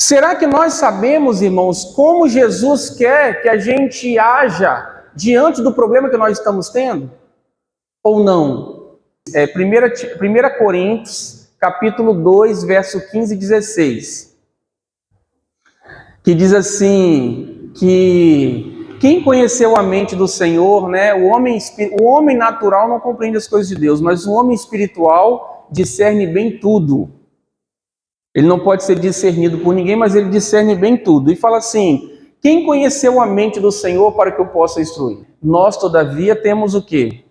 Será que nós sabemos, irmãos, como Jesus quer que a gente haja diante do problema que nós estamos tendo? Ou não? 1 Coríntios, capítulo 2, verso 15 e 16. Que diz assim, que quem conheceu a mente do Senhor, né? O homem natural não compreende as coisas de Deus, mas o homem espiritual discerne bem tudo. Ele não pode ser discernido por ninguém, mas ele discerne bem tudo. E fala assim, quem conheceu a mente do Senhor para que eu possa instruir? Nós, todavia, temos o quê?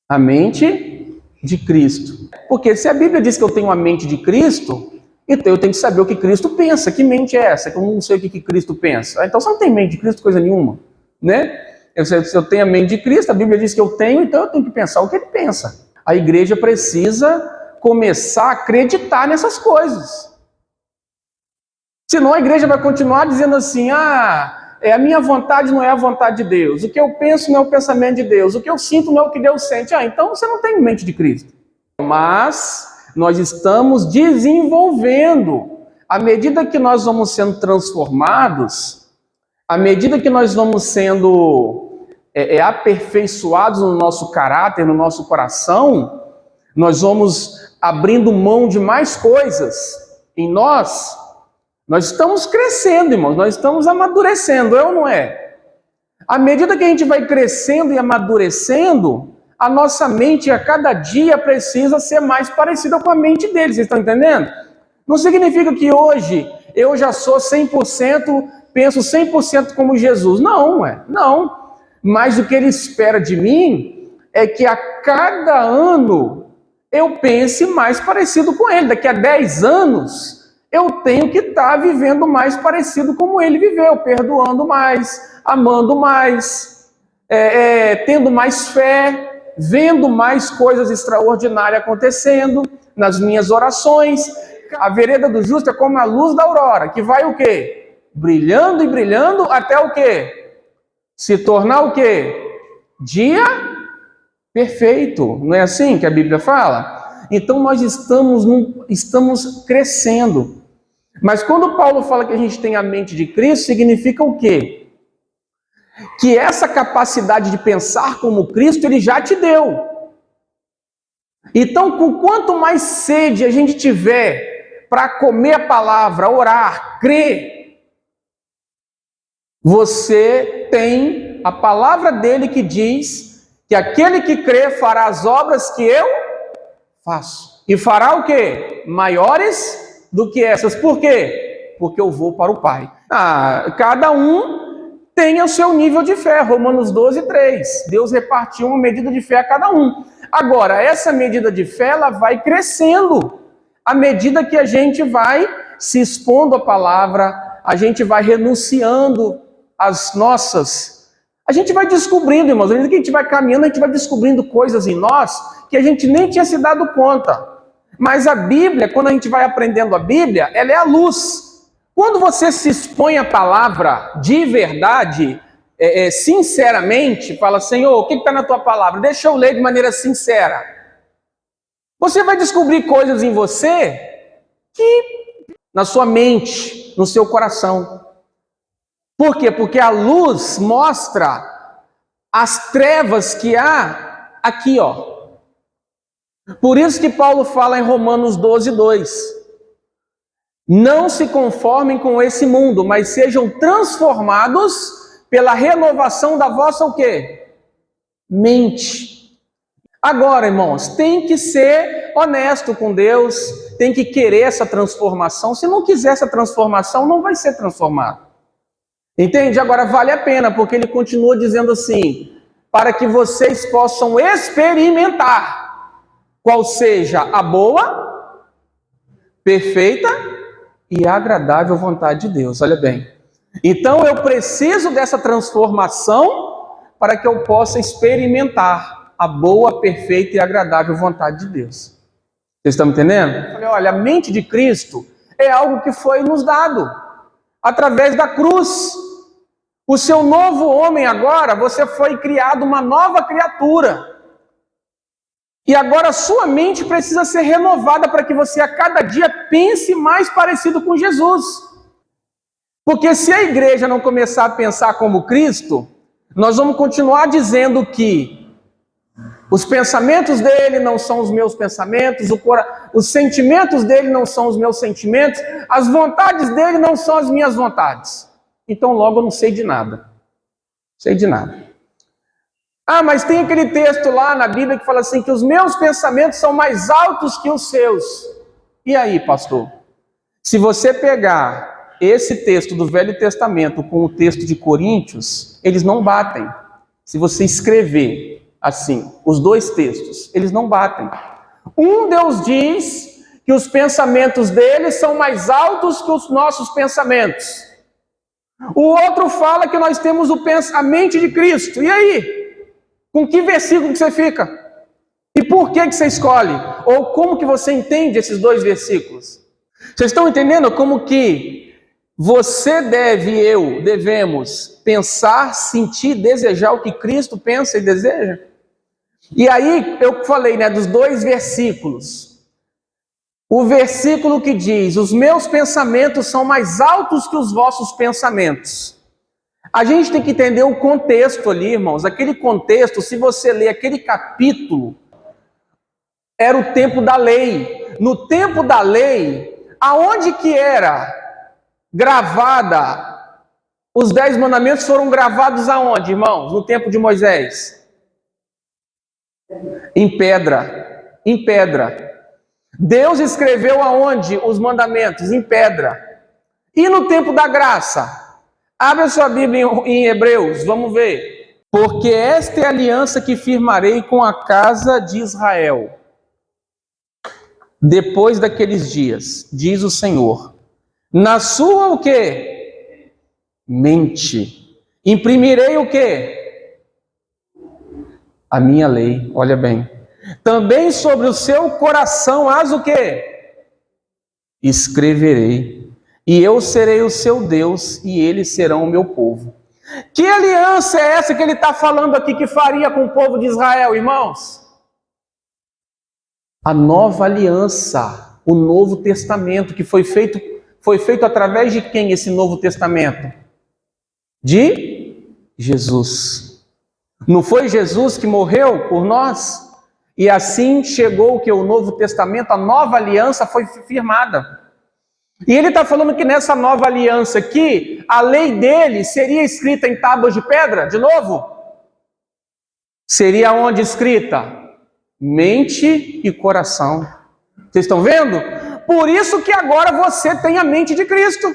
A mente de Cristo. Porque se a Bíblia diz que eu tenho a mente de Cristo, então eu tenho que saber o que Cristo pensa. Que mente é essa? Que eu não sei o que Cristo pensa. Então você não tem mente de Cristo coisa nenhuma, né? Se eu tenho a mente de Cristo, a Bíblia diz que eu tenho, então eu tenho que pensar o que ele pensa. A igreja precisa começar a acreditar nessas coisas. Senão a igreja vai continuar dizendo assim, a minha vontade não é a vontade de Deus, o que eu penso não é o pensamento de Deus, o que eu sinto não é o que Deus sente. Então você não tem mente de Cristo. Mas nós estamos desenvolvendo, à medida que nós vamos sendo transformados, à medida que nós vamos sendo aperfeiçoados no nosso caráter, no nosso coração, nós vamos abrindo mão de mais coisas em nós. Nós estamos crescendo, irmãos, nós estamos amadurecendo, é ou não é? À medida que a gente vai crescendo e amadurecendo, a nossa mente a cada dia precisa ser mais parecida com a mente dele, vocês estão entendendo? Não significa que hoje eu já sou 100%, penso 100% como Jesus, não. Mas o que ele espera de mim é que a cada ano eu pense mais parecido com ele. Daqui a 10 anos, eu tenho que estar vivendo mais parecido como ele viveu, perdoando mais, amando mais, tendo mais fé, vendo mais coisas extraordinárias acontecendo nas minhas orações. A vereda do justo é como a luz da aurora, que vai o quê? Brilhando e brilhando até o quê? Se tornar o quê? Dia perfeito, não é assim que a Bíblia fala? Então nós estamos crescendo. Mas quando Paulo fala que a gente tem a mente de Cristo, significa o quê? Que essa capacidade de pensar como Cristo, ele já te deu. Então, com quanto mais sede a gente tiver para comer a palavra, orar, crer, você tem a palavra dele que diz que aquele que crê fará as obras que eu faço. E fará o quê? Maiores do que essas. Por quê? Porque eu vou para o Pai. Cada um tem o seu nível de fé. Romanos 12, 3. Deus repartiu uma medida de fé a cada um. Agora, essa medida de fé, ela vai crescendo. À medida que a gente vai se expondo à palavra, a gente vai renunciando às nossas... A gente vai descobrindo, irmãos, à medida que a gente vai caminhando, a gente vai descobrindo coisas em nós que a gente nem tinha se dado conta. Mas a Bíblia, quando a gente vai aprendendo a Bíblia, ela é a luz. Quando você se expõe à palavra de verdade, sinceramente, fala, Senhor, o que está na tua palavra? Deixa eu ler de maneira sincera. Você vai descobrir coisas em você que, na sua mente, no seu coração. Por quê? Porque a luz mostra as trevas que há aqui, ó. Por isso que Paulo fala em Romanos 12, 2. Não se conformem com esse mundo, mas sejam transformados pela renovação da vossa o quê? Mente. Agora, irmãos, tem que ser honesto com Deus, tem que querer essa transformação. Se não quiser essa transformação, não vai ser transformado. Entende? Agora vale a pena, porque ele continua dizendo assim, para que vocês possam experimentar qual seja a boa, perfeita e agradável vontade de Deus. Olha bem. Então eu preciso dessa transformação para que eu possa experimentar a boa, perfeita e agradável vontade de Deus. Vocês estão me entendendo? Eu falei, olha, a mente de Cristo é algo que foi nos dado através da cruz. O seu novo homem agora, você foi criado uma nova criatura. E agora a sua mente precisa ser renovada para que você a cada dia pense mais parecido com Jesus. Porque se a igreja não começar a pensar como Cristo, nós vamos continuar dizendo que os pensamentos dele não são os meus pensamentos, os sentimentos dele não são os meus sentimentos, as vontades dele não são as minhas vontades. Então logo eu não sei de nada. Não sei de nada. Ah, mas tem aquele texto lá na Bíblia que fala assim, que os meus pensamentos são mais altos que os seus. E aí, pastor? Se você pegar esse texto do Velho Testamento com o texto de Coríntios, eles não batem. Se você escrever assim, os dois textos, eles não batem. Um Deus diz que os pensamentos dele são mais altos que os nossos pensamentos. O outro fala que nós temos a mente de Cristo. E aí? Com que versículo que você fica? E por que você escolhe? Ou como que você entende esses dois versículos? Vocês estão entendendo como que você devemos pensar, sentir, desejar o que Cristo pensa e deseja? E aí eu falei, dos dois versículos. O versículo que diz, os meus pensamentos são mais altos que os vossos pensamentos. A gente tem que entender o contexto ali, irmãos. Aquele contexto, se você ler aquele capítulo, era o tempo da lei. No tempo da lei, aonde que era gravada? Os 10 mandamentos foram gravados aonde, irmãos? No tempo de Moisés? Em pedra. Em pedra. Deus escreveu aonde os mandamentos? Em pedra. E no tempo da graça? Abre a sua Bíblia em Hebreus, vamos ver. Porque esta é a aliança que firmarei com a casa de Israel. Depois daqueles dias, diz o Senhor. Na sua o quê? Mente. Imprimirei o quê? A minha lei, olha bem. Também sobre o seu coração hás o quê? Escreverei. E eu serei o seu Deus, e eles serão o meu povo. Que aliança é essa que ele está falando aqui que faria com o povo de Israel, irmãos? A nova aliança, o Novo Testamento, que foi feito através de quem esse Novo Testamento? De Jesus. Não foi Jesus que morreu por nós? E assim chegou que o Novo Testamento, a nova aliança foi firmada. E ele está falando que nessa nova aliança aqui, a lei dele seria escrita em tábuas de pedra, de novo? Seria onde escrita? Mente e coração. Vocês estão vendo? Por isso que agora você tem a mente de Cristo.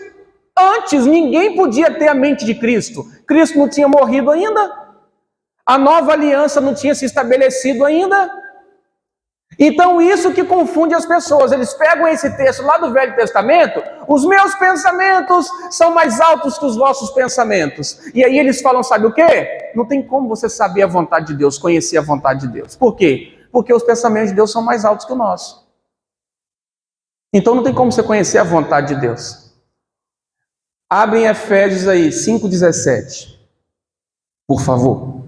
Antes ninguém podia ter a mente de Cristo. Cristo não tinha morrido ainda. A nova aliança não tinha se estabelecido ainda. Então isso que confunde as pessoas. Eles pegam esse texto lá do Velho Testamento, os meus pensamentos são mais altos que os vossos pensamentos. E aí eles falam, sabe o quê? Não tem como você saber a vontade de Deus, conhecer a vontade de Deus. Por quê? Porque os pensamentos de Deus são mais altos que o nosso. Então não tem como você conhecer a vontade de Deus. Abrem Efésios aí, 5,17. Por favor.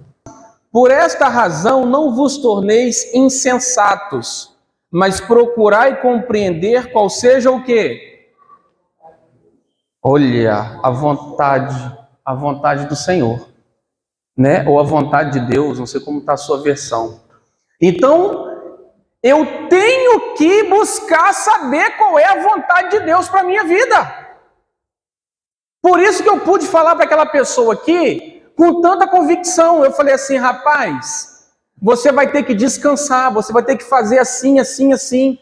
Por esta razão não vos torneis insensatos, mas procurai compreender qual seja o quê? Olha, a vontade do Senhor, né? Ou a vontade de Deus, não sei como está a sua versão. Então, eu tenho que buscar saber qual é a vontade de Deus para a minha vida. Por isso que eu pude falar para aquela pessoa aqui, com tanta convicção. Eu falei assim, rapaz, você vai ter que descansar, você vai ter que fazer assim, assim, assim,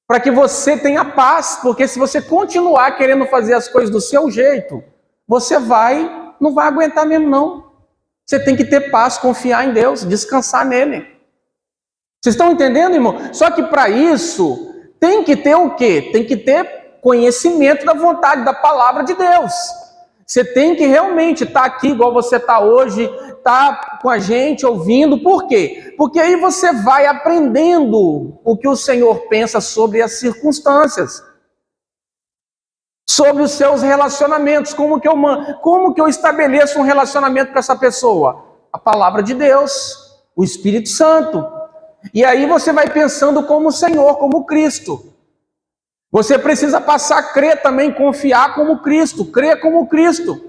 para que você tenha paz, porque se você continuar querendo fazer as coisas do seu jeito, você não vai aguentar mesmo não. Você tem que ter paz, confiar em Deus, descansar nele. Vocês estão entendendo, irmão? Só que para isso, tem que ter o quê? Tem que ter conhecimento da vontade, da palavra de Deus. Você tem que realmente estar aqui igual você está hoje, estar com a gente ouvindo. Por quê? Porque aí você vai aprendendo o que o Senhor pensa sobre as circunstâncias, sobre os seus relacionamentos. Como que eu estabeleço um relacionamento com essa pessoa? A palavra de Deus, o Espírito Santo. E aí você vai pensando como o Senhor, como Cristo. Você precisa passar a crer também, confiar como Cristo, crer como Cristo.